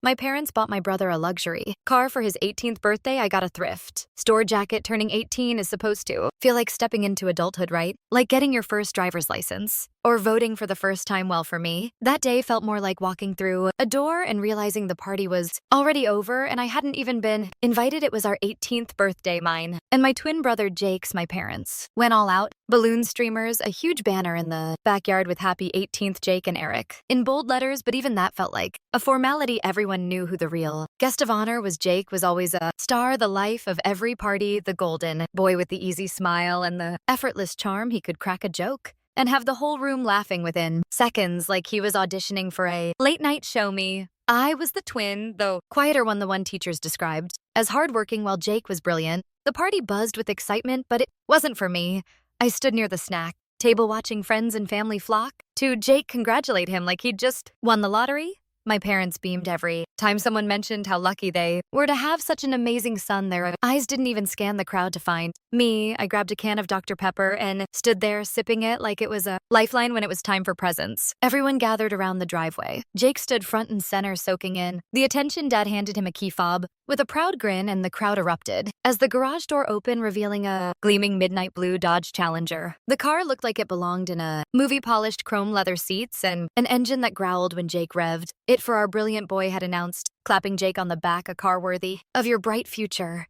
My parents bought my brother a luxury car for his 18th birthday. I got a thrift store jacket. Turning 18 is supposed to feel like stepping into adulthood, right? Like getting your first driver's license or voting for the first time. Well, for me, that day felt more like walking through a door and realizing the party was already over and I hadn't even been invited. It was our 18th birthday, mine and my twin brother Jake's. My parents went all out. Balloon streamers, a huge banner in the backyard with happy 18th Jake and Eric in bold letters, but even that felt like a formality. Everyone knew who the real guest of honor was. Jake was always a star, the life of every party, the golden boy with the easy smile and the effortless charm. He could crack a joke and have the whole room laughing within seconds, like he was auditioning for a late night show. Me, I was the twin, though quieter one, the one teachers described as hardworking, while Jake was brilliant. The party buzzed with excitement, but it wasn't for me. I stood near the snack table watching friends and family flock to Jake congratulate him like he'd just won the lottery. My parents beamed every time someone mentioned how lucky they were to have such an amazing son. Their eyes didn't even scan the crowd to find me. I grabbed a can of Dr. Pepper and stood there sipping it like it was a lifeline when it was time for presents. Everyone gathered around the driveway. Jake stood front and center, soaking in the attention. Dad handed him a key fob with a proud grin, and the crowd erupted as the garage door opened, revealing a gleaming midnight blue Dodge Challenger. The car looked like it belonged in a movie. Polished chrome leather seats and an engine that growled when Jake revved it for our brilliant boy had announced, clapping Jake on the back. A car worthy of your bright future.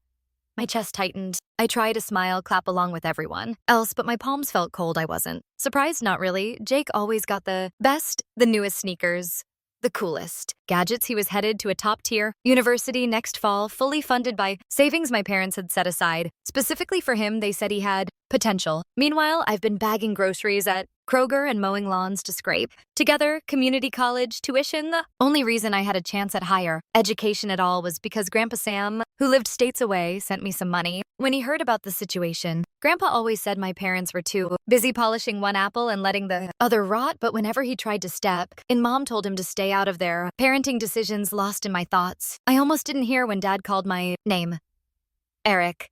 My chest tightened. I tried to smile, clap along with everyone else, but my palms felt cold. I wasn't surprised, not really. Jake always got the best, the newest sneakers, the coolest gadgets. He was headed to a top-tier university next fall, fully funded by savings my parents had set aside. Specifically for him, they said he had potential. Meanwhile, I've been bagging groceries at Kroger and mowing lawns to scrape together community college tuition. The only reason I had a chance at higher education at all was because Grandpa Sam, who lived states away, sent me some money. When he heard about the situation, Grandpa always said my parents were too busy polishing one apple and letting the other rot, but whenever he tried to step in, Mom told him to stay out of their parenting decisions. Lost in my thoughts, I almost didn't hear when Dad called my name. Eric.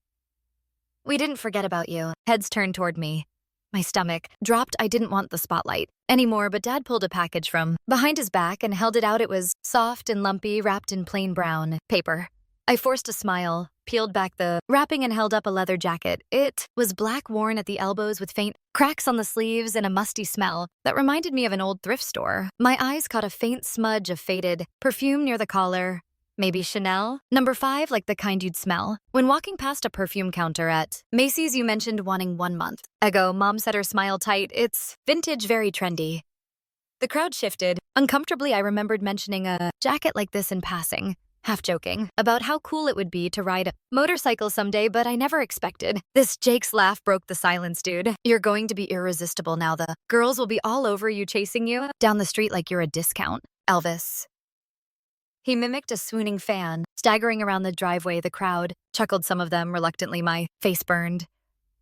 We didn't forget about you. Heads turned toward me. My stomach dropped. I didn't want the spotlight anymore, but Dad pulled a package from behind his back and held it out. It was soft and lumpy, wrapped in plain brown paper. I forced a smile, peeled back the wrapping and held up a leather jacket. It was black, worn at the elbows with faint cracks on the sleeves and a musty smell that reminded me of an old thrift store. My eyes caught a faint smudge of faded perfume near the collar. Maybe Chanel? Number 5, like the kind you'd smell when walking past a perfume counter at Macy's. You mentioned wanting 1 month ago. Mom said, her smile tight. It's vintage, very trendy. The crowd shifted. Uncomfortably, I remembered mentioning a jacket like this in passing, half joking about how cool it would be to ride a motorcycle someday, but I never expected this. Jake's laugh broke the silence. Dude, you're going to be irresistible now. The girls will be all over you, chasing you down the street like you're a discount Elvis. He mimicked a swooning fan, staggering around the driveway. The crowd chuckled, some of them reluctantly. My face burned.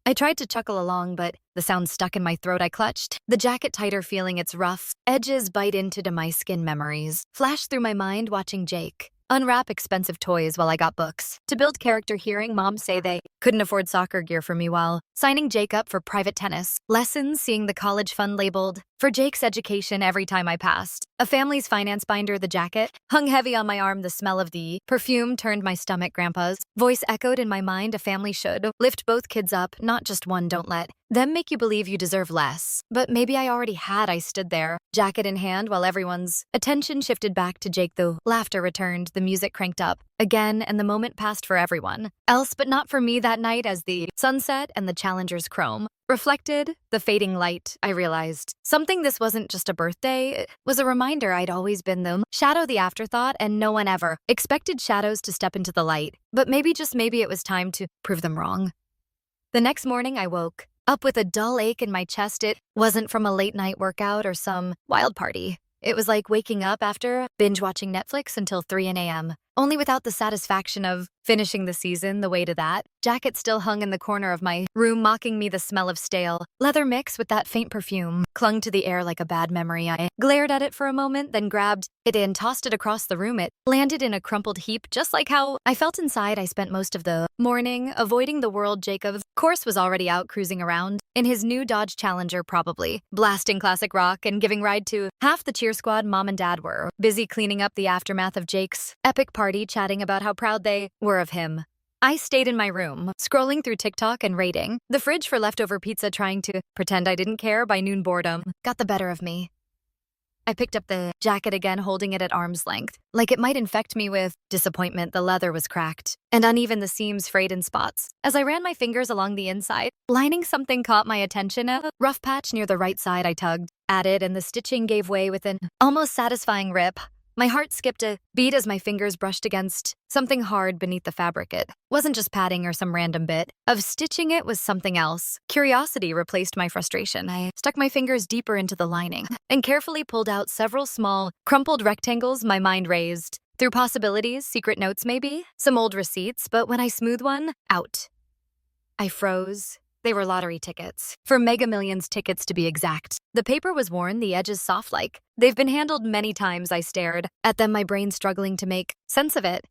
I tried to chuckle along, but the sound stuck in my throat. I clutched the jacket tighter, feeling its rough edges bite into my skin. Memories flashed through my mind, watching Jake unwrap expensive toys while I got books to build character. Hearing Mom say they couldn't afford soccer gear for me while signing Jake up for private tennis lessons. Seeing the college fund labeled for Jake's education every time I passed a family's finance binder. The jacket hung heavy on my arm. The smell of the perfume turned my stomach. Grandpa's voice echoed in my mind. A family should lift both kids up, not just one. Don't let them make you believe you deserve less. But maybe I already had. I stood there, jacket in hand, while everyone's attention shifted back to Jake. The laughter returned, the music cranked up again, and the moment passed for everyone else, but not for me. That night, as the sunset and the Challenger's chrome reflected the fading light, I realized something. This wasn't just a birthday, it was a reminder I'd always been the shadow, the afterthought, and no one ever expected shadows to step into the light. But maybe, just maybe, it was time to prove them wrong. The next morning, I woke up with a dull ache in my chest. It wasn't from a late night workout or some wild party. It was like waking up after binge watching Netflix until 3 a.m. only without the satisfaction of finishing the season. The way to that jacket still hung in the corner of my room, mocking me. The smell of stale leather mixed with that faint perfume clung to the air like a bad memory. I glared at it for a moment, then grabbed it and tossed it across the room. It landed in a crumpled heap, just like how I felt inside. I spent most of the morning avoiding the world. Jacob, of course, was already out cruising around in his new Dodge Challenger, probably blasting classic rock and giving ride to half the cheer squad. Mom and Dad were busy cleaning up the aftermath of Jake's epic party, chatting about how proud they were of him. I stayed in my room, scrolling through TikTok and raiding the fridge for leftover pizza, trying to pretend I didn't care. By noon, boredom got the better of me. I picked up the jacket again, holding it at arm's length, like it might infect me with disappointment. The leather was cracked and uneven, the seams frayed in spots. As I ran my fingers along the inside lining, something caught my attention, a rough patch near the right side. I tugged at it, and the stitching gave way with an almost satisfying rip. My heart skipped a beat as my fingers brushed against something hard beneath the fabric. It wasn't just padding or some random bit of stitching, it was something else. Curiosity replaced my frustration. I stuck my fingers deeper into the lining and carefully pulled out several small, crumpled rectangles. My mind raced through possibilities, secret notes maybe, some old receipts, but when I smoothed one out, I froze. They were lottery tickets. For Mega Millions tickets, to be exact. The paper was worn, the edges soft like they've been handled many times. I stared at them, my brain struggling to make sense of it.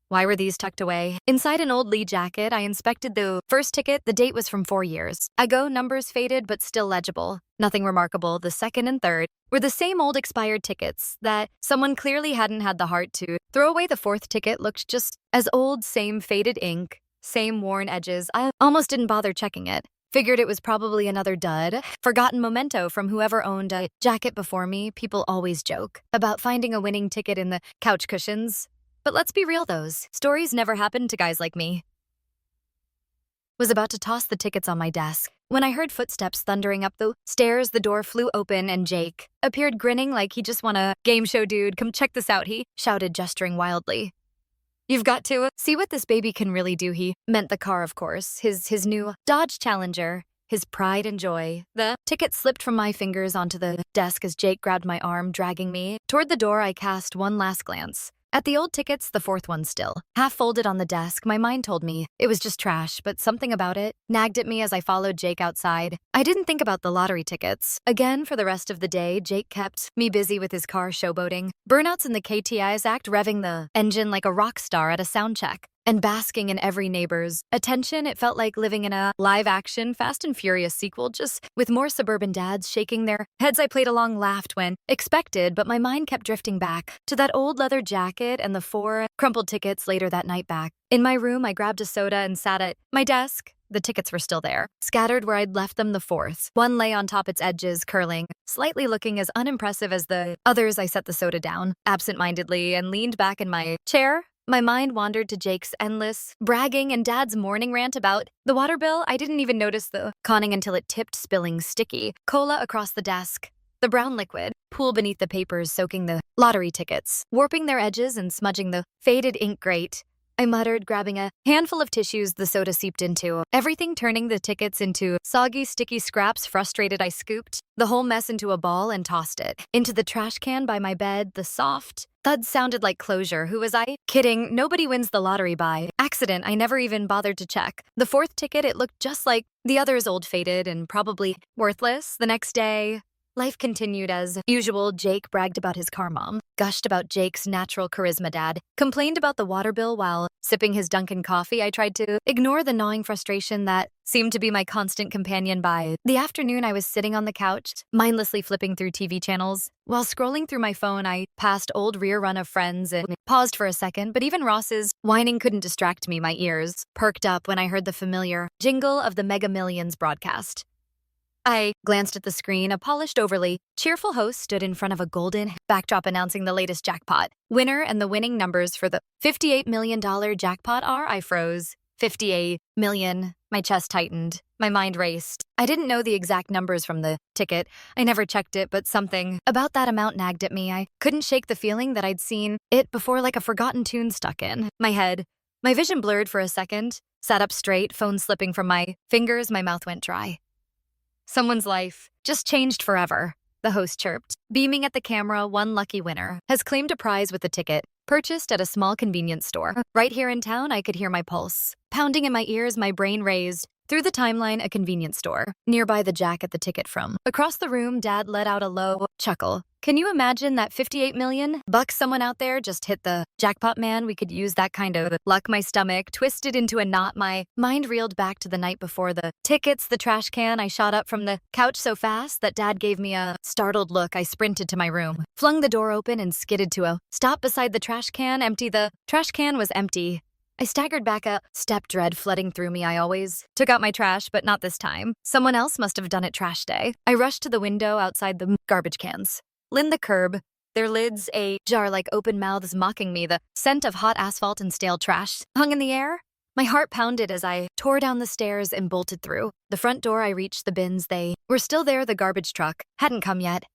Why were these tucked away inside an old Lee jacket? I inspected the first ticket. The date was from 4 years ago, numbers faded but still legible. Nothing remarkable. The second and third were the same old expired tickets that someone clearly hadn't had the heart to throw away. The fourth ticket looked just as old, same faded ink, same worn edges. I almost didn't bother checking it. Figured it was probably another dud, forgotten memento from whoever owned a jacket before me. People always joke about finding a winning ticket in the couch cushions. But let's be real, those stories never happened to guys like me. Was about to toss the tickets on my desk when I heard footsteps thundering up the stairs. The door flew open and Jake appeared, grinning like he just won a game show. Dude, come check this out, he shouted, gesturing wildly. You've got to see what this baby can really do. He meant the car, of course, his new Dodge Challenger, his pride and joy. The ticket slipped from my fingers onto the desk as Jake grabbed my arm, dragging me toward the door. I cast one last glance at the old tickets, the fourth one still half folded on the desk. My mind told me it was just trash, but something about it nagged at me as I followed Jake outside. I didn't think about the lottery tickets again for the rest of the day. Jake kept me busy with his car showboating, burnouts in the KTI's act, revving the engine like a rock star at a sound check, and basking in every neighbor's attention. It felt like living in a live-action Fast and Furious sequel, just with more suburban dads shaking their heads. I played along, laughed when expected, but my mind kept drifting back to that old leather jacket and the 4 crumpled tickets. Later that night, back in my room, I grabbed a soda and sat at my desk. The tickets were still there, scattered where I'd left them. The fourth one lay on top, its edges curling, slightly, looking as unimpressive as the others. I set the soda down absentmindedly and leaned back in my chair. My mind wandered to Jake's endless bragging and Dad's morning rant about the water bill. I didn't even notice the conning until it tipped, spilling sticky cola across the desk. The brown liquid pool beneath the papers, soaking the lottery tickets, warping their edges and smudging the faded ink grate. I muttered, grabbing a handful of tissues the soda seeped into everything, turning the tickets into soggy, sticky scraps. Frustrated, I scooped the whole mess into a ball and tossed it into the trash can by my bed. The soft thud sounded like closure. Who was I kidding? Nobody wins the lottery by accident. I never even bothered to check the fourth ticket. It looked just like the others, old, faded, and probably worthless. The next day, life continued as usual. Jake bragged about his car. Mom gushed about Jake's natural charisma. Dad complained about the water bill while sipping his Dunkin' coffee. I tried to ignore the gnawing frustration that seemed to be my constant companion. By the afternoon, I was sitting on the couch, mindlessly flipping through TV channels. While scrolling through my phone, I passed old rerun of Friends and paused for a second, but even Ross's whining couldn't distract me. My ears perked up when I heard the familiar jingle of the Mega Millions broadcast. I glanced at the screen. A polished, overly cheerful host stood in front of a golden backdrop announcing the latest jackpot winner, and the winning numbers for the $58 million jackpot are. I froze. 58 million. My chest tightened. My mind raced. I didn't know the exact numbers from the ticket. I never checked it, but something about that amount nagged at me. I couldn't shake the feeling that I'd seen it before, like a forgotten tune stuck in my head. My vision blurred for a second. Sat up straight, phone slipping from my fingers. My mouth went dry. Someone's life just changed forever, the host chirped, beaming at the camera. One lucky winner has claimed a prize with the ticket Purchased at a small convenience store. Right here in town, I could hear my pulse. Pounding in my ears, my brain raised. Through the timeline, a convenience store. Nearby, the jack at the ticket from. Across the room, Dad let out a low chuckle. Can you imagine that 58 million? Bucks someone out there just hit the jackpot, man. We could use that kind of luck. My stomach twisted into a knot. My mind reeled back to the night before. The tickets, the trash can. I shot up from the couch so fast that Dad gave me a startled look. I sprinted to my room, flung the door open and skidded to a stop beside the trash can. Empty. The trash can was empty. I staggered back, a step dread flooding through me. I always took out my trash, but not this time. Someone else must have done it trash day. I rushed to the window outside the garbage cans. Lined the curb, their lids ajar like open mouths mocking me. The scent of hot asphalt and stale trash hung in the air. My heart pounded as I tore down the stairs and bolted through. The front door, I reached the bins. They were still there. The garbage truck hadn't come yet.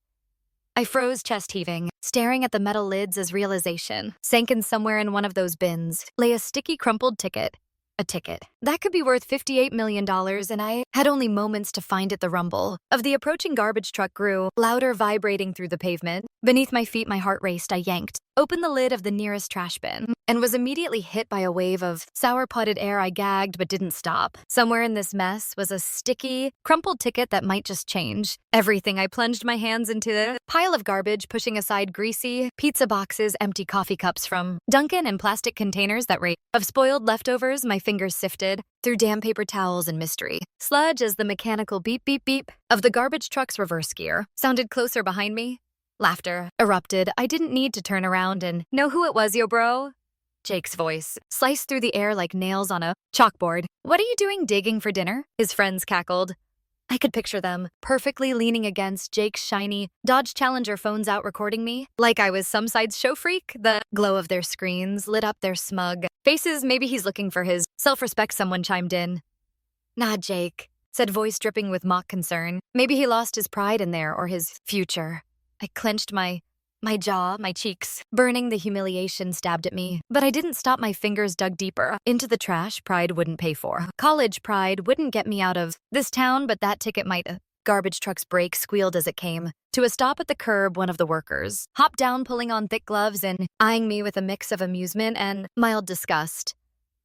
I froze, chest heaving, staring at the metal lids as realization sank in. Somewhere in one of those bins lay a sticky, crumpled ticket. A ticket that could be worth $58 million, and I had only moments to find it. The rumble of the approaching garbage truck grew louder, vibrating through the pavement. Beneath my feet, my heart raced. I yanked open the lid of the nearest trash bin and was immediately hit by a wave of sour-putted air. I gagged but didn't stop. Somewhere in this mess was a sticky, crumpled ticket that might just change everything. I plunged my hands into a pile of garbage, pushing aside greasy pizza boxes, empty coffee cups from Dunkin', and plastic containers that reeked of spoiled leftovers. My fingers sifted through damp paper towels and mystery sludge as the mechanical beep, beep, beep of the garbage truck's reverse gear sounded closer behind me. Laughter erupted. I didn't need to turn around and know who it was. Yo, bro. Jake's voice sliced through the air like nails on a chalkboard. What are you doing digging for dinner? His friends cackled. I could picture them perfectly leaning against Jake's shiny Dodge Challenger, phones out, recording me like I was some side show freak. The glow of their screens lit up their smug faces. Maybe he's looking for his self-respect, someone chimed in. Nah, Jake, said voice dripping with mock concern. Maybe he lost his pride in there, or his future. I clenched my jaw, my cheeks burning. The humiliation stabbed at me, but I didn't stop. My fingers dug deeper into the trash pride wouldn't pay for. College pride wouldn't get me out of this town, but that ticket might. Garbage truck's brake squealed as it came to a stop at the curb. One of the workers hopped down, pulling on thick gloves and eyeing me with a mix of amusement and mild disgust.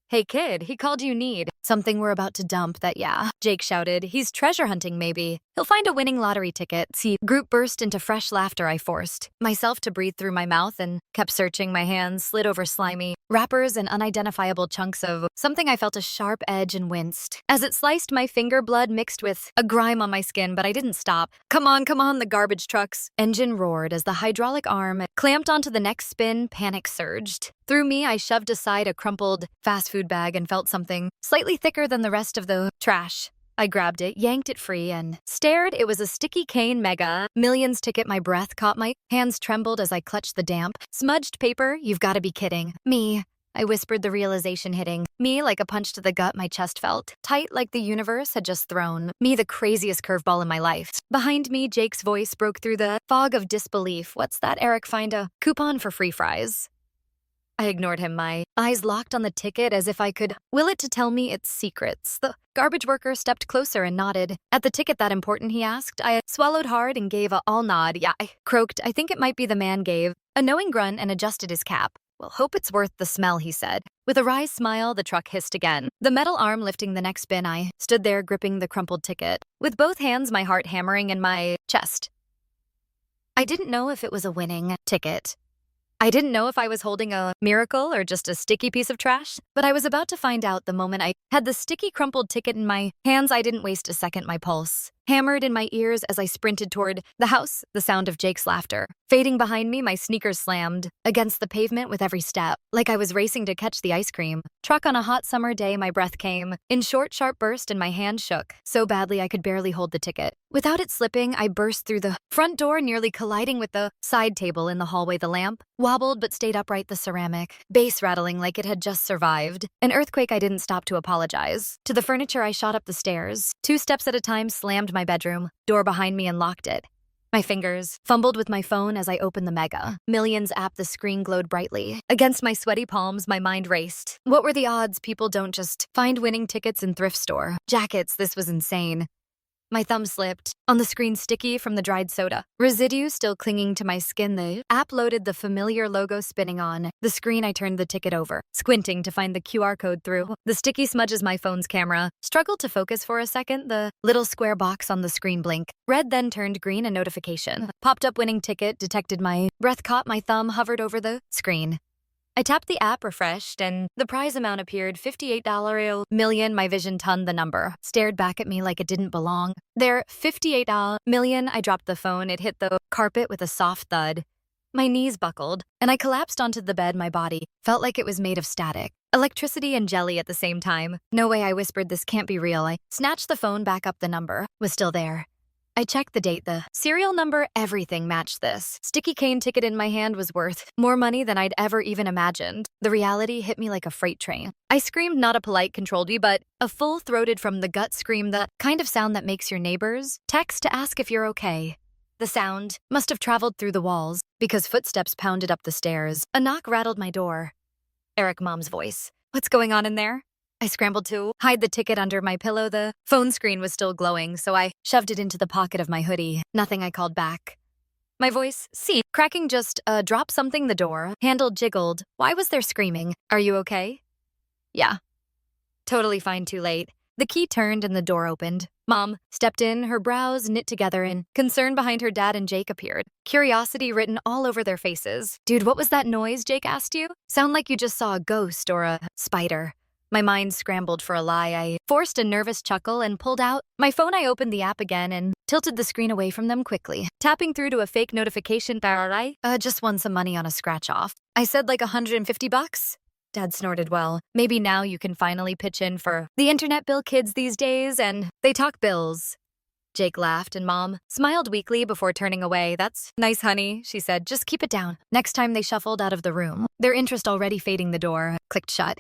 Hey kid, he called you need something we're about to dump. That, yeah, Jake shouted. He's treasure hunting, maybe. He'll find a winning lottery ticket. See, group burst into fresh laughter. I forced myself to breathe through my mouth and kept searching. My hands slid over slimy wrappers and unidentifiable chunks of something. I felt a sharp edge and winced as it sliced my finger. Blood mixed with a grime on my skin, but I didn't stop. Come on, the garbage truck's engine roared as the hydraulic arm clamped onto the next spin. Panic surged through me. I shoved aside a crumpled fast food bag and felt something slightly thicker than the rest of the trash. I grabbed it, yanked it free, and stared. It was a sticky cane Mega Millions ticket. My breath caught. My hands trembled as I clutched the damp, smudged paper. You've got to be kidding me, I whispered, the realization hitting me like a punch to the gut. My chest felt tight, like the universe had just thrown me the craziest curveball in my life. Behind me, Jake's voice broke through the fog of disbelief. What's that, Eric? Find a coupon for free fries. I ignored him, my eyes locked on the ticket as if I could will it to tell me its secrets. The garbage worker stepped closer and nodded. At the ticket that important, he asked. I swallowed hard and gave a all nod. Yeah, I croaked. I think it might be. The man gave a knowing grunt and adjusted his cap. Well, hope it's worth the smell, he said. With a wry smile, the truck hissed again, the metal arm lifting the next bin. I stood there gripping the crumpled ticket, with both hands, my heart hammering in my chest. I didn't know if it was a winning ticket. I didn't know if I was holding a miracle or just a sticky piece of trash, but I was about to find out the moment I had the sticky, crumpled ticket in my hands. I didn't waste a second. My pulse hammered in my ears as I sprinted toward the house, the sound of Jake's laughter fading behind me. My sneakers slammed against the pavement with every step, like I was racing to catch the ice cream truck on a hot summer day. My breath came in short, sharp bursts and my hand shook so badly I could barely hold the ticket. Without it slipping, I burst through the front door, nearly colliding with the side table in the hallway. The lamp wobbled but stayed upright, the ceramic base rattling like it had just survived an earthquake. I didn't stop to apologize to the furniture. I shot up the stairs, 2 steps at a time, slammed my bedroom door behind me and locked it. My fingers fumbled with my phone as I opened the Mega Millions app. The screen glowed brightly against my sweaty palms. My mind raced. What were the odds people don't just find winning tickets in thrift store jackets? This was insane. My thumb slipped. On the screen, sticky from the dried soda. Residue still clinging to my skin. The app loaded, the familiar logo spinning on the screen. I turned the ticket over, squinting to find the QR code through. The sticky smudges my phone's camera. Struggled to focus for a second. The little square box on the screen blinked. Red, then turned green. A notification popped up. Winning ticket detected. My breath caught. My thumb hovered over the screen. I tapped the app, refreshed, and the prize amount appeared, $58 million. My vision tunned the number, stared back at me like it didn't belong. There, $58 million. I dropped the phone. It hit the carpet with a soft thud. My knees buckled, and I collapsed onto the bed. My body felt like it was made of static, electricity and jelly at the same time. No way, I whispered. This can't be real. I snatched the phone back up. The number was still there. I checked the date, the serial number, everything matched this. Sticky cane ticket in my hand was worth more money than I'd ever even imagined. The reality hit me like a freight train. I screamed, not a polite, controlled me, but a full-throated from the gut scream, the kind of sound that makes your neighbors text to ask if you're okay. The sound must have traveled through the walls because footsteps pounded up the stairs. A knock rattled my door. Eric, Mom's voice. What's going on in there? I scrambled to hide the ticket under my pillow. The phone screen was still glowing, so I shoved it into the pocket of my hoodie. Nothing. I called back. My voice ceased, cracking. Just drop something. The door handle jiggled. Why was there screaming? Are you okay? Yeah. Totally fine. Too late. The key turned and the door opened. Mom stepped in, her brows knit together, and concern behind her. Dad and Jake appeared, curiosity written all over their faces. Dude, what was that noise? Jake asked you. Sound like you just saw a ghost or a spider. My mind scrambled for a lie. I forced a nervous chuckle and pulled out my phone. I opened the app again and tilted the screen away from them quickly, tapping through to a fake notification. Just won some money on a scratch-off. I said, like $150? Dad snorted. Well, maybe now you can finally pitch in for the internet bill. Kids these days, and they talk bills. Jake laughed and Mom smiled weakly before turning away. That's nice, honey, she said. Just keep it down. Next time. They shuffled out of the room, their interest already fading. The door clicked shut.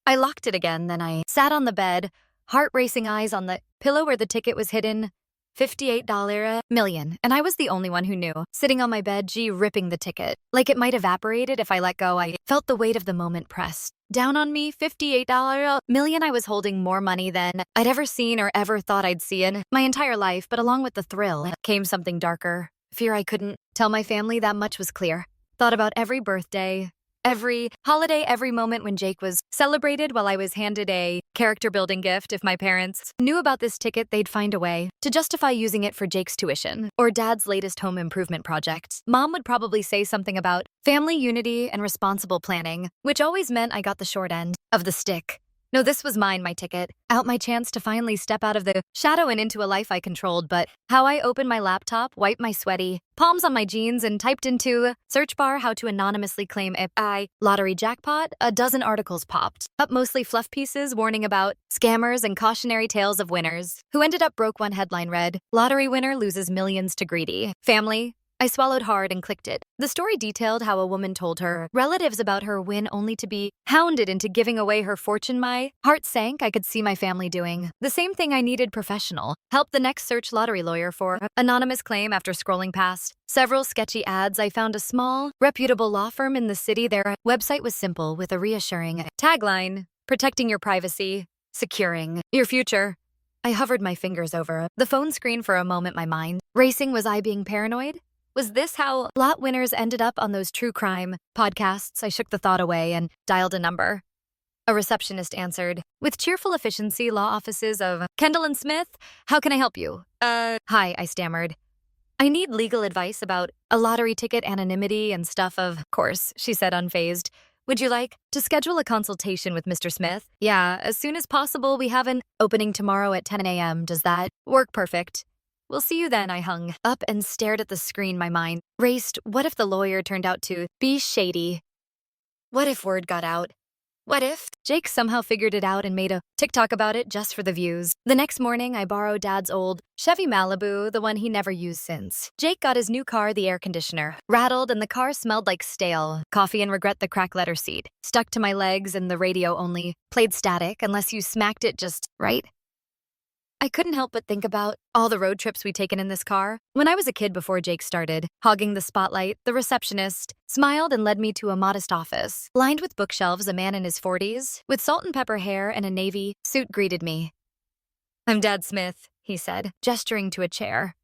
I locked it again, then I sat on the bed, heart racing, eyes on the pillow where the ticket was hidden. $58 million, and I was the only one who knew. Sitting on my bed, ripping the ticket. Like it might evaporate if I let go. I felt the weight of the moment pressed down on me. $58 million. I was holding more money than I'd ever seen or ever thought I'd see in my entire life, but along with the thrill came something darker. Fear. I couldn't tell my family, that much was clear. Thought about every birthday, every holiday, every moment when Jake was celebrated while I was handed a character-building gift. If my parents knew about this ticket, they'd find a way to justify using it for Jake's tuition or Dad's latest home improvement project. Mom would probably say something about family unity and responsible planning, which always meant I got the short end of the stick. No, this was mine, my ticket. Out, my chance to finally step out of the shadow and into a life I controlled. But how I opened my laptop, wiped my sweaty palms on my jeans, and typed into search bar how to anonymously claim a lottery jackpot, a dozen articles popped up, mostly fluff pieces warning about scammers and cautionary tales of winners who ended up broke. One headline read, "Lottery winner loses millions to greedy family." I swallowed hard and clicked it. The story detailed how a woman told her relatives about her win only to be hounded into giving away her fortune. My heart sank. I could see my family doing the same thing. I needed professional help. The next search, lottery lawyer for anonymous claim. After scrolling past several sketchy ads, I found a small, reputable law firm in the city. Their website was simple with a reassuring tagline, protecting your privacy, securing your future. I hovered my fingers over the phone screen for a moment, my mind racing. Was I being paranoid? Was this how lot winners ended up on those true crime podcasts? I shook the thought away and dialed a number. A receptionist answered with cheerful efficiency. Law offices of Kendall and Smith. How can I help you? Hi, I stammered. I need legal advice about a lottery ticket, anonymity and stuff. Of course, she said, unfazed. Would you like to schedule a consultation with Mr. Smith? Yeah, as soon as possible. We have an opening tomorrow at 10 a.m. Does that work? Perfect. We'll see you then. I hung up and stared at the screen. My mind raced. What if the lawyer turned out to be shady? What if word got out? What if Jake somehow figured it out and made a TikTok about it just for the views? The next morning, I borrowed Dad's old Chevy Malibu, the one he never used since. Jake got his new car. The air conditioner rattled and the car smelled like stale coffee and regret. The cracked leather seat stuck to my legs and the radio only played static unless you smacked it just right. I couldn't help but think about all the road trips we'd taken in this car. When I was a kid, before Jake started hogging the spotlight, the receptionist smiled and led me to a modest office. Lined with bookshelves, a man in his 40s, with salt and pepper hair and a navy suit greeted me. I'm Dad Smith. he said, gesturing to a chair.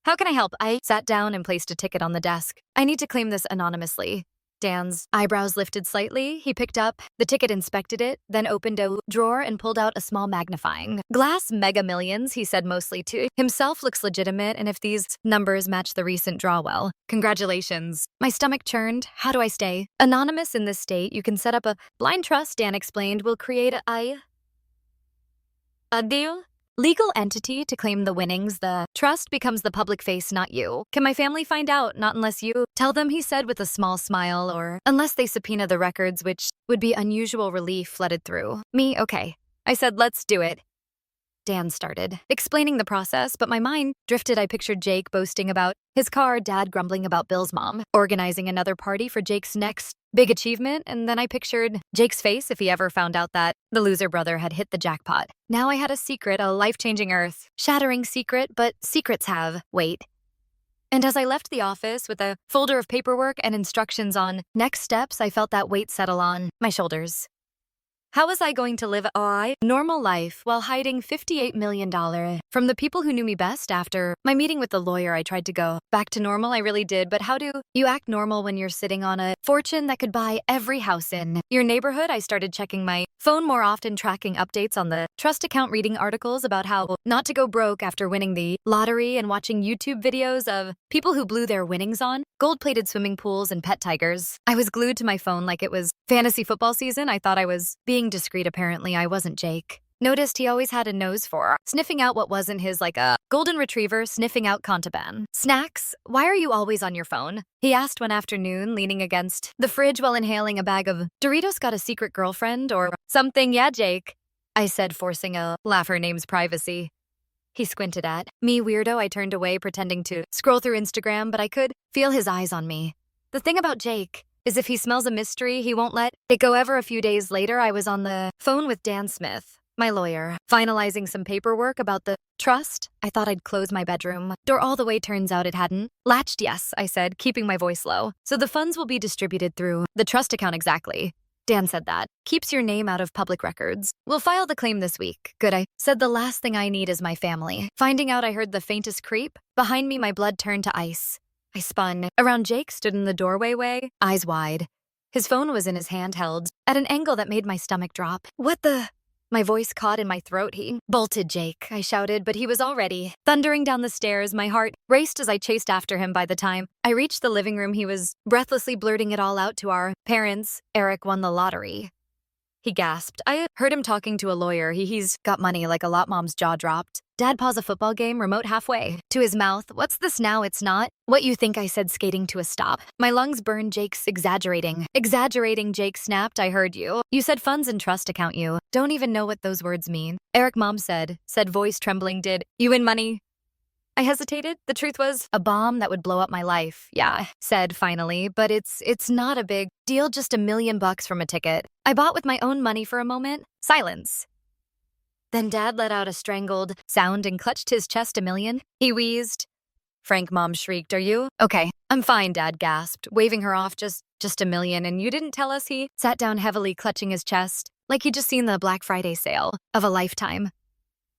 How can I help? I sat down and placed a ticket on the desk. I need to claim this anonymously. Dan's eyebrows lifted slightly. He picked up the ticket, inspected it, then opened a drawer and pulled out a small magnifying glass. Mega Millions, he said mostly to himself, looks legitimate, and if these numbers match the recent draw, well, congratulations. My stomach churned. How do I stay anonymous in this state? You can set up a blind trust, Dan explained. We'll create a deal? Legal entity to claim the winnings. The trust becomes the public face, not you. Can my family find out? Not unless you tell them, he said with a small smile, or unless they subpoena the records, which would be unusual. Relief flooded through me. Okay. I said, let's do it. Dan started explaining the process, but my mind drifted. I pictured Jake boasting about his car, Dad grumbling about Bill's mom, organizing another party for Jake's next big achievement, and then I pictured Jake's face if he ever found out that the loser brother had hit the jackpot. Now I had a secret, a life-changing, earth-shattering secret, but secrets have weight. And as I left the office with a folder of paperwork and instructions on next steps, I felt that weight settle on my shoulders. How was I going to live a normal life while hiding $58 million from the people who knew me best? After my meeting with the lawyer, I tried to go back to normal. I really did. But how do you act normal when you're sitting on a fortune that could buy every house in your neighborhood? I started checking my phone more often, tracking updates on the trust account, reading articles about how not to go broke after winning the lottery, and watching YouTube videos of people who blew their winnings on gold-plated swimming pools and pet tigers. I was glued to my phone like it was fantasy football season. I thought I was being discreet. Apparently, I wasn't. Jake noticed he always had a nose for sniffing out what wasn't his, like a golden retriever sniffing out contraband. Snacks? Why are you always on your phone? He asked one afternoon, leaning against the fridge while inhaling a bag of Doritos. Got a secret girlfriend or something? Yeah, Jake, I said, forcing a laugh. Her name's Privacy. He squinted at me. Weirdo. I turned away, pretending to scroll through Instagram, but I could feel his eyes on me. The thing about Jake is if he smells a mystery, he won't let it go ever. A few days later, I was on the phone with Dan Smith, my lawyer, finalizing some paperwork about the trust. I thought I'd close my bedroom door all the way. Turns out it hadn't latched. Yes, I said, keeping my voice low. So the funds will be distributed through the trust account. Exactly. Dan said that keeps your name out of public records. We'll file the claim this week. Good. I said, the last thing I need is my family finding out. I heard the faintest creep behind me. My blood turned to ice. I spun around. Jake stood in the doorway, eyes wide. His phone was in his hand, held at an angle that made my stomach drop. What the? My voice caught in my throat. He bolted. Jake, I shouted, but he was already thundering down the stairs. My heart raced as I chased after him. By the time I reached the living room, he was breathlessly blurting it all out to our parents. Eric won the lottery. He gasped. I heard him talking to a lawyer. He's got money. Like a lot. Mom's jaw dropped. Dad paused a football game, remote halfway to his mouth. What's this now? It's not what you think, I said, skating to a stop. My lungs burned. Jake's exaggerating. Exaggerating, Jake snapped. I heard you. You said funds and trust account. You don't even know what those words mean. Eric, Mom said, voice trembling. Did you win money? I hesitated. The truth was a bomb that would blow up my life. Yeah, said finally, but it's not a big deal. Just $1 million from a ticket I bought with my own money. For a moment, silence. Then Dad let out a strangled sound and clutched his chest. $1 million? He wheezed. Frank, Mom shrieked. Are you okay? I'm fine, Dad gasped, waving her off. Just $1 million, and you didn't tell us? He sat down heavily, clutching his chest, like he'd just seen the Black Friday sale of a lifetime.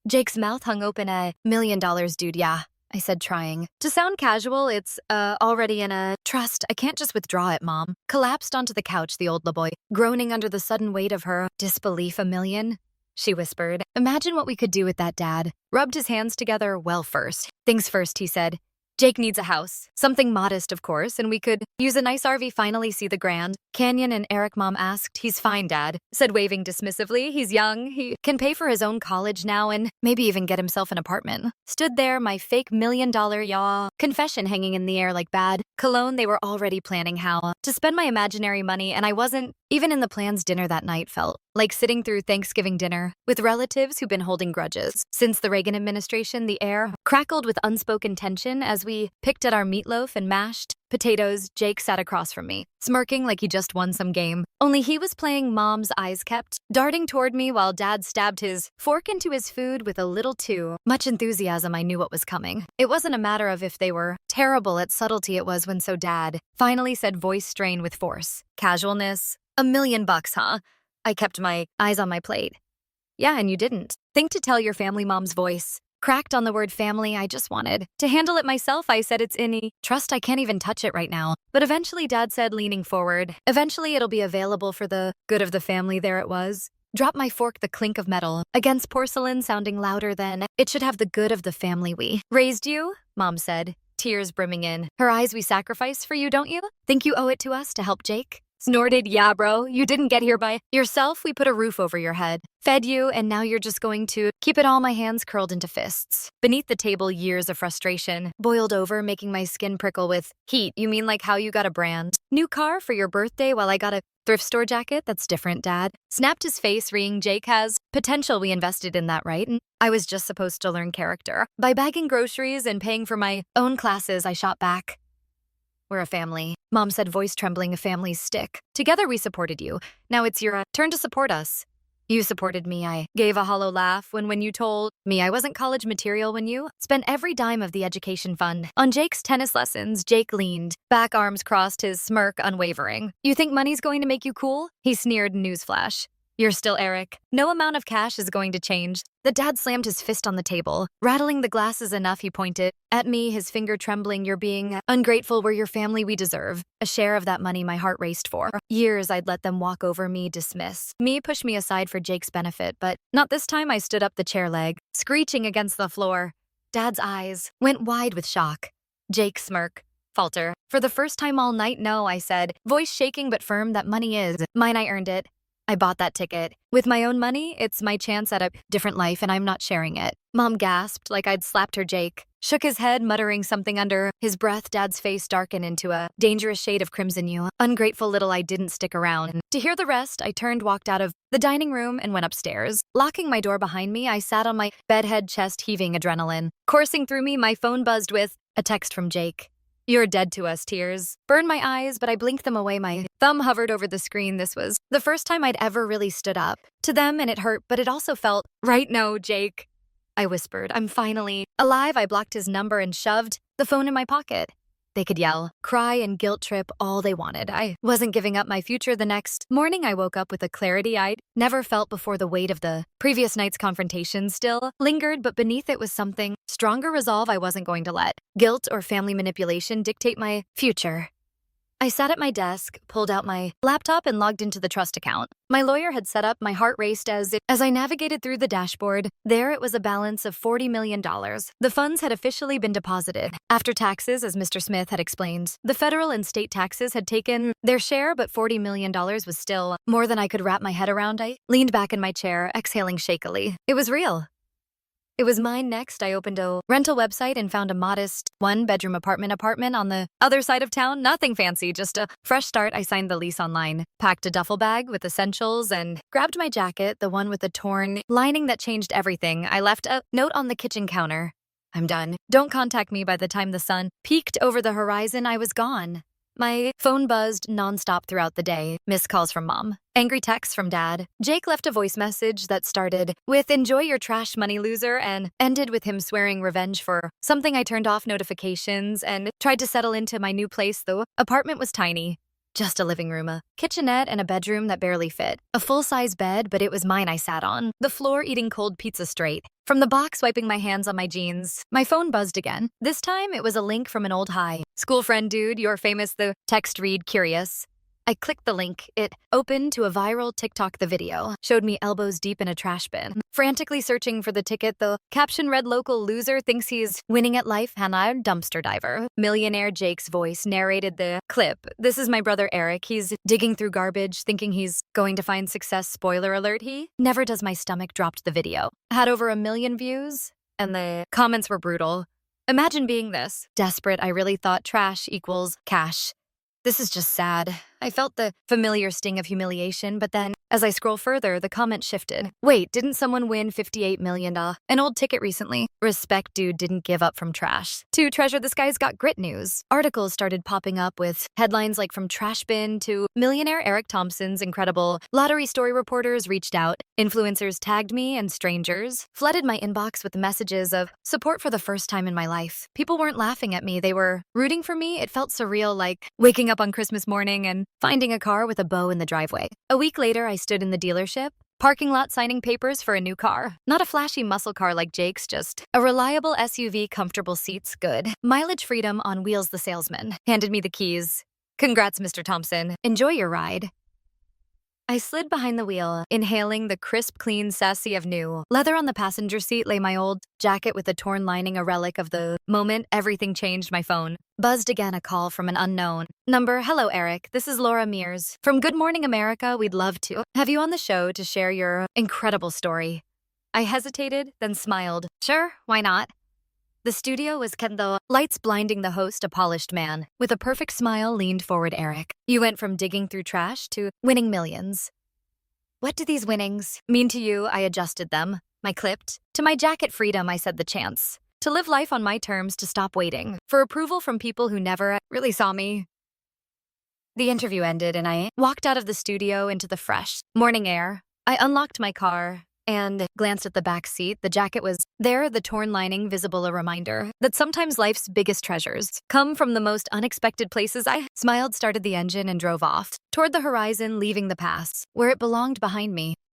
Jake's mouth hung open. $1 million, dude. Yeah, I said, trying to sound casual. It's already in a trust. I can't just withdraw it. Mom collapsed onto the couch, the old boy groaning under the sudden weight of her disbelief. $1 million? She whispered. Imagine what we could do with that. Dad rubbed his hands together. Well, first things first, he said. Jake needs a house. Something modest, of course, and we could use a nice RV. Finally see the Grand Canyon. And Eric, Mom asked. He's fine, Dad said, waving dismissively. He's young. He can pay for his own college now and maybe even get himself an apartment. Stood there, my fake $1 million confession hanging in the air like bad cologne. They were already planning how to spend my imaginary money, and I wasn't even in the plans. Dinner that night felt like sitting through Thanksgiving dinner with relatives who've been holding grudges since the Reagan administration. The air crackled with unspoken tension as we picked at our meatloaf and mashed potatoes. Jake sat across from me, smirking like he just won some game. Only he was playing. Mom's eyes kept darting toward me while Dad stabbed his fork into his food with a little too much enthusiasm. I knew what was coming. It wasn't a matter of if they were terrible at subtlety. It was when. So Dad finally said, voice strained with force. Casualness. $1 million, huh? I kept my eyes on my plate. Yeah, and you didn't. Think to tell your family mom's voice. Cracked on the word family, I just wanted. To handle it myself, I said it's any trust I can't even touch it right now. But eventually Dad said, leaning forward, eventually it'll be available for the good of the family. There it was. Drop my fork, the clink of metal, against porcelain sounding louder than, it should have the good of the family we raised you, Mom said, tears brimming in her eyes. We sacrificed for you, don't you? Think you owe it to us to help Jake? Snorted, yeah, bro, you didn't get here by yourself. We put a roof over your head, fed you, and now you're just going to keep it all. My hands curled into fists. Beneath the table, years of frustration boiled over, making my skin prickle with heat. You mean like how you got a brand new car for your birthday while I got a thrift store jacket? That's different, Dad. Snapped his face, reeing. Jake has potential. We invested in that, right? And I was just supposed to learn character. By bagging groceries and paying for my own classes, I shot back. We're a family, Mom said, voice trembling. A family's stick. Together we supported you. Now it's your turn to support us. You supported me. I gave a hollow laugh when you told me I wasn't college material when you spent every dime of the education fund on Jake's tennis lessons. Jake leaned back, arms crossed, his smirk unwavering. You think money's going to make you cool? He sneered. Newsflash. You're still Eric. No amount of cash is going to change. The Dad slammed his fist on the table, rattling the glasses enough. He pointed at me, his finger trembling. You're being ungrateful. We're your family. We deserve a share of that money. My heart raced. For years, I'd let them walk over me, dismiss me, push me aside for Jake's benefit, but not this time. I stood up, the chair leg screeching against the floor. Dad's eyes went wide with shock. Jake smirk. Falter. For the first time all night, no, I said, voice shaking but firm. That money is mine. I earned it. I bought that ticket. With my own money, it's my chance at a different life, and I'm not sharing it. Mom gasped like I'd slapped her. Jake shook his head, muttering something under his breath. Dad's face darkened into a dangerous shade of crimson. You ungrateful little. I didn't stick around to hear the rest. I turned, walked out of the dining room, and went upstairs. Locking my door behind me, I sat on my bed, head, chest heaving, adrenaline coursing through me. My phone buzzed with a text from Jake. You're dead to us. Tears burned my eyes, but I blinked them away. My thumb hovered over the screen. This was the first time I'd ever really stood up to them, and it hurt, but it also felt right. No, Jake, I whispered. I'm finally alive. I blocked his number and shoved the phone in my pocket. They could yell, cry, and guilt trip all they wanted. I wasn't giving up my future. The next morning, I woke up with a clarity I'd never felt before. The weight of the previous night's confrontation still lingered, but beneath it was something stronger. Resolve. I wasn't going to let guilt or family manipulation dictate my future. I sat at my desk, pulled out my laptop, and logged into the trust account my lawyer had set up. My heart raced as I navigated through the dashboard. There it was, a balance of $40 million. The funds had officially been deposited after taxes, as Mr. Smith had explained. The federal and state taxes had taken their share, but $40 million was still more than I could wrap my head around. I leaned back in my chair, exhaling shakily. It was real. It was mine. Next, I opened a rental website and found a modest one-bedroom apartment on the other side of town. Nothing fancy, just a fresh start. I signed the lease online, packed a duffel bag with essentials, and grabbed my jacket, the one with the torn lining that changed everything. I left a note on the kitchen counter. I'm done. Don't contact me. By the time the sun peeked over the horizon, I was gone. My phone buzzed nonstop throughout the day. Missed calls from Mom, angry texts from Dad. Jake left a voice message that started with "Enjoy your trash money, loser," and ended with him swearing revenge for something. I turned off notifications and tried to settle into my new place. The apartment was tiny. Just a living room, a kitchenette, and a bedroom that barely fit. A full-size bed, but it was mine. I sat on the floor eating cold pizza straight from the box, wiping my hands on my jeans. My phone buzzed again. This time, it was a link from an old high school friend. Dude, you're famous. The text read, curious. I clicked the link. It opened to a viral TikTok. The video showed me elbows deep in a trash bin, frantically searching for the ticket. The caption read, "Local loser thinks he's winning at life. Hannah, dumpster diver." Millionaire Jake's voice narrated the clip. "This is my brother Eric. He's digging through garbage, thinking he's going to find success. Spoiler alert, he never does." My stomach dropped. The video had over 1 million views, and the comments were brutal. Imagine being this desperate. I really thought trash equals cash. This is just sad. I felt the familiar sting of humiliation, but then, as I scroll further, the comment shifted. Wait, didn't someone win $58 million? An old ticket recently. Respect, dude didn't give up from trash to treasure. This guy's got grit news. Articles started popping up with headlines like "From Trash Bin to Millionaire Eric Thompson's Incredible Lottery Story." Reporters reached out. Influencers tagged me, and strangers flooded my inbox with messages of support. For the first time in my life, people weren't laughing at me. They were rooting for me. It felt surreal, like waking up on Christmas morning and finding a car with a bow in the driveway. A week later, I stood in the dealership, Parking lot signing papers for a new car. Not a flashy muscle car like Jake's, just a reliable SUV, comfortable seats, good. Mileage freedom on wheels, the salesman. Handed me the keys. Congrats, Mr. Thompson. Enjoy your ride. I slid behind the wheel, inhaling the crisp, clean sassy of new. Leather on the passenger seat lay my old jacket with a torn lining, a relic of the moment everything changed. My phone buzzed again, a call from an unknown number. Hello, Eric. This is Laura Mears. From Good Morning America, we'd love to have you on the show to share your incredible story. I hesitated, then smiled. Sure, why not? The studio was Kendall, lights blinding the host, a polished man. With a perfect smile, leaned forward. Eric, you went from digging through trash to winning millions. What do these winnings mean to you? I adjusted them. My clipped. To my jacket freedom, I said the chance. To live life on my terms, to stop waiting for approval from people who never really saw me. The interview ended and I walked out of the studio into the fresh morning air. I unlocked my car and glanced at the back seat. The jacket was there, the torn lining visible, a reminder that sometimes life's biggest treasures come from the most unexpected places. I smiled, started the engine, and drove off toward the horizon, leaving the past where it belonged behind me.